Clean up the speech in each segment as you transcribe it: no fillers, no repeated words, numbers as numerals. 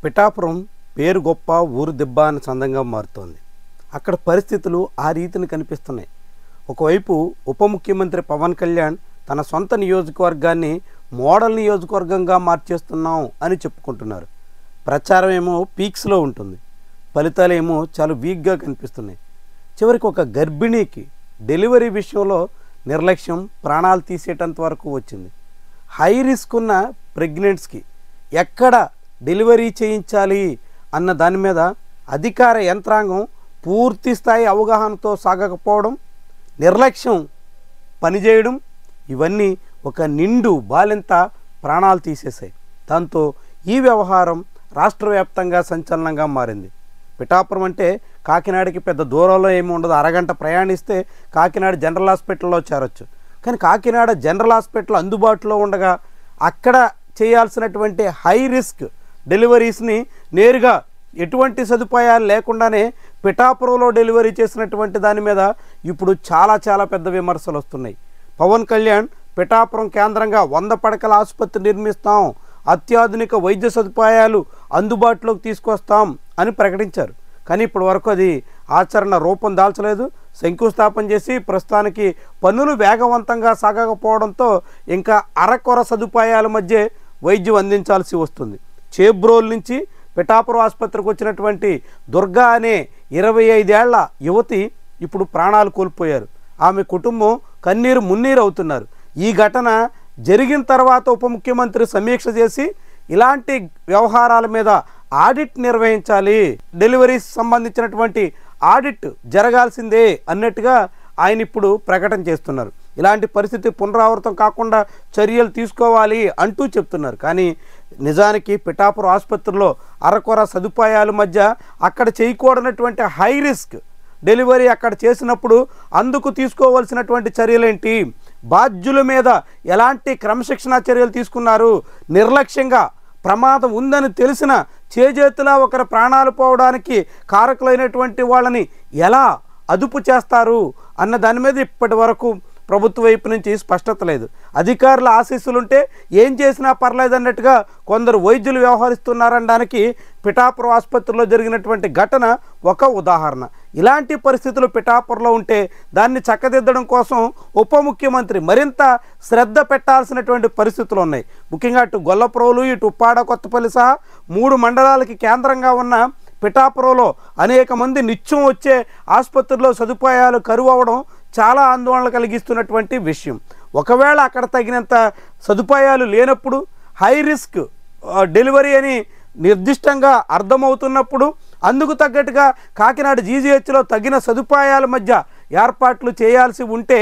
పిఠాపురం పేరు గొప్ప ఊరు దెబ్బ అని చందంగా మారుతోంది. అక్కడ పరిస్థితులు ఆ రీతిని కనిపిస్తున్నాయి. ఒకవైపు ఉప ముఖ్యమంత్రి పవన్ కళ్యాణ్ తన సొంత నియోజకవర్గాన్ని మోడల్ నియోజకవర్గంగా మార్చేస్తున్నాం అని చెప్పుకుంటున్నారు. ప్రచారం ఏమో పీక్స్లో ఉంటుంది, ఫలితాలు ఏమో చాలా వీక్గా కనిపిస్తున్నాయి. చివరికి ఒక గర్భిణీకి డెలివరీ విషయంలో నిర్లక్ష్యం ప్రాణాలు తీసేటంత వరకు వచ్చింది. హై రిస్క్ ఉన్న ప్రెగ్నెంట్స్కి ఎక్కడ డెలివరీ చేయించాలి అన్న దాని మీద అధికార యంత్రాంగం పూర్తి స్థాయి అవగాహనతో సాగకపోవడం, నిర్లక్ష్యం పనిచేయడం, ఇవన్నీ ఒక నిండు బాలింత ప్రాణాలు తీసేశాయి. దాంతో ఈ వ్యవహారం రాష్ట్ర వ్యాప్తంగా సంచలనంగా మారింది. పిఠాపురం అంటే కాకినాడకి పెద్ద దూరంలో ఏమి ఉండదు, అరగంట ప్రయాణిస్తే కాకినాడ జనరల్ హాస్పిటల్లో చేరొచ్చు. కానీ కాకినాడ జనరల్ హాస్పిటల్ అందుబాటులో ఉండగా అక్కడ చేయాల్సినటువంటి హై రిస్క్ డెలివరీస్ని నేరుగా ఎటువంటి సదుపాయాలు లేకుండానే పిఠాపురంలో డెలివరీ చేసినటువంటి దాని మీద ఇప్పుడు చాలా పెద్ద విమర్శలు వస్తున్నాయి. పవన్ కళ్యాణ్ పిఠాపురం కేంద్రంగా 100 పడకల ఆసుపత్రి నిర్మిస్తాం, అత్యాధునిక వైద్య సదుపాయాలు అందుబాటులోకి తీసుకొస్తాం అని ప్రకటించారు. కానీ ఇప్పటి వరకు అది ఆచరణ రూపం దాల్చలేదు. శంకుస్థాపన చేసి ప్రస్తుతానికి పనులు వేగవంతంగా సాగకపోవడంతో ఇంకా అరకొర సదుపాయాల మధ్య వైద్యం అందించాల్సి వస్తుంది. చేబ్రోల్ నుంచి పిఠాపురం ఆసుపత్రికి వచ్చినటువంటి దుర్గా అనే 25 ఏళ్ల యువతి ఇప్పుడు ప్రాణాలు కోల్పోయారు. ఆమె కుటుంబం కన్నీరు మున్నీరు అవుతున్నారు. ఈ ఘటన జరిగిన తర్వాత ఉప ముఖ్యమంత్రి సమీక్ష చేసి ఇలాంటి వ్యవహారాల మీద ఆడిట్ నిర్వహించాలి, డెలివరీస్ సంబంధించినటువంటి ఆడిట్ జరగాల్సిందే అన్నట్టుగా ఆయన ఇప్పుడు ప్రకటన చేస్తున్నారు. ఇలాంటి పరిస్థితి పునరావృతం కాకుండా చర్యలు తీసుకోవాలి అంటూ చెప్తున్నారు. కానీ నిజానికి పిఠాపురం ఆసుపత్రిలో అరకొర సదుపాయాల మధ్య అక్కడ చేయకూడనటువంటి హై రిస్క్ డెలివరీ అక్కడ చేసినప్పుడు అందుకు తీసుకోవాల్సినటువంటి చర్యలేంటి, బాధ్యుల మీద ఎలాంటి క్రమశిక్షణా చర్యలు తీసుకున్నారు, నిర్లక్ష్యంగా ప్రమాదం ఉందని తెలిసిన చేజేతులా ఒకరి ప్రాణాలు పోవడానికి కారకులైనటువంటి వాళ్ళని ఎలా అదుపు చేస్తారు అన్న దాని మీద ఇప్పటి వరకు ప్రభుత్వ వైపు నుంచి స్పష్టత లేదు. అధికారుల ఆశీస్సులుంటే ఏం చేసినా పర్లేదన్నట్టుగా కొందరు వైద్యులు వ్యవహరిస్తున్నారనడానికి పిఠాపురం ఆసుపత్రిలో జరిగినటువంటి ఘటన ఒక ఉదాహరణ. ఇలాంటి పరిస్థితులు పిఠాపురంలో ఉంటే దాన్ని చక్కదిద్దడం కోసం ఉప ముఖ్యమంత్రి మరింత శ్రద్ధ పెట్టాల్సినటువంటి పరిస్థితులు ఉన్నాయి. ముఖ్యంగా అటు గొల్లప్రోలు, ఇటు ఉప్పాడ, కొత్తపల్లి సహా 3 మండలాలకి కేంద్రంగా ఉన్న పిఠాపురంలో అనేక మంది నిత్యం వచ్చే ఆసుపత్రిలో సదుపాయాలు కరువు అవ్వడం చాలా ఆందోళన కలిగిస్తున్నటువంటి విషయం. ఒకవేళ అక్కడ తగినంత సదుపాయాలు లేనప్పుడు, హై రిస్క్ డెలివరీ అని నిర్దిష్టంగా అర్థమవుతున్నప్పుడు అందుకు తగ్గట్టుగా కాకినాడ జీజీహెచ్లో తగిన సదుపాయాల మధ్య ఏర్పాట్లు చేయాల్సి ఉంటే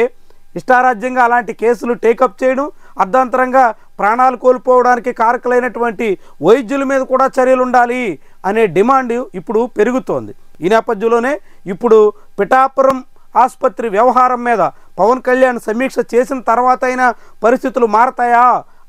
ఇష్టారాజ్యంగా అలాంటి కేసులు టేకప్ చేయడం, అర్ధాంతరంగా ప్రాణాలు కోల్పోవడానికి కారకులైనటువంటి వైద్యుల మీద కూడా చర్యలు ఉండాలి అనే డిమాండ్ ఇప్పుడు పెరుగుతోంది. ఈ నేపథ్యంలోనే ఇప్పుడు పిఠాపురం ఆసుపత్రి వ్యవహారం మీద పవన్ కళ్యాణ్ సమీక్ష చేసిన తర్వాత అయినా పరిస్థితులు మారతాయా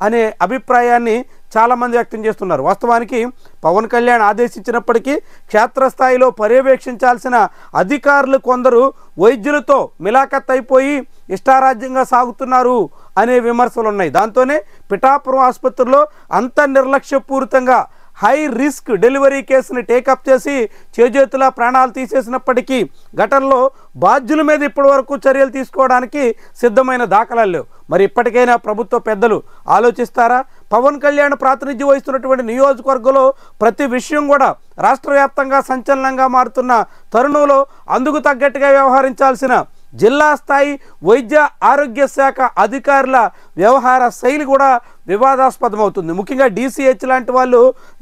అనే అభిప్రాయాన్ని చాలామంది వ్యక్తం చేస్తున్నారు. వాస్తవానికి పవన్ కళ్యాణ్ ఆదేశించినప్పటికీ క్షేత్రస్థాయిలో పర్యవేక్షించాల్సిన అధికారులు కొందరు వైద్యులతో మిలాఖత్ అయిపోయి ఇష్టారాజ్యంగా సాగుతున్నారు అనే విమర్శలు ఉన్నాయి. దాంతోనే పిఠాపురం ఆసుపత్రిలో అంత నిర్లక్ష్యపూరితంగా హై రిస్క్ డెలివరీ కేసుని టేకప్ చేసి చేజేతులా ప్రాణాలు తీసేసినప్పటికీ ఘటనలో బాధ్యుల మీద ఇప్పటి వరకు చర్యలు తీసుకోవడానికి సిద్ధమైన దాఖలాలు లేవు. మరి ఇప్పటికైనా ప్రభుత్వ పెద్దలు ఆలోచిస్తారా? పవన్ కళ్యాణ్ ప్రాతినిధ్యం వహిస్తున్నటువంటి నియోజకవర్గంలో ప్రతి విషయం కూడా రాష్ట్ర వ్యాప్తంగా సంచలనంగా మారుతున్న తరుణంలో అందుకు తగ్గట్టుగా వ్యవహరించాల్సిన జిల్లా స్థాయి వైద్య ఆరోగ్య శాఖ అధికారుల వ్యవహార శైలి కూడా వివాదాస్పదమవుతుంది. ముఖ్యంగా DCH లాంటి వాళ్ళు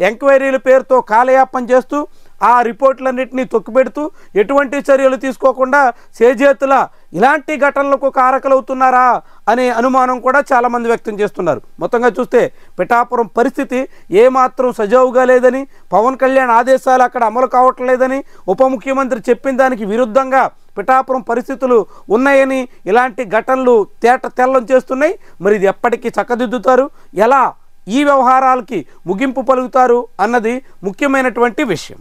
ఎంక్వైరీల పేరుతో కాలయాపన చేస్తూ ఆ రిపోర్టులన్నింటినీ తొక్కిపెడుతూ ఎటువంటి చర్యలు తీసుకోకుండా చేజేతుల ఇలాంటి ఘటనలకు కారకులవుతున్నారా అనే అనుమానం కూడా చాలామంది వ్యక్తం చేస్తున్నారు. మొత్తంగా చూస్తే పిఠాపురం పరిస్థితి ఏమాత్రం సజావుగా లేదని, పవన్ కళ్యాణ్ ఆదేశాలు అక్కడ అమలు కావట్లేదని, ఉప ముఖ్యమంత్రి చెప్పిన దానికి విరుద్ధంగా పిఠాపురం పరిస్థితులు ఉన్నాయని ఇలాంటి ఘటనలు తెల్లం చేస్తున్నాయి. మరి ఇది ఎప్పటికీ చక్కదిద్దుతారు, ఎలా ఈ వ్యవహారాలకి ముగింపు పలుకుతారు అన్నది ముఖ్యమైనటువంటి విషయం.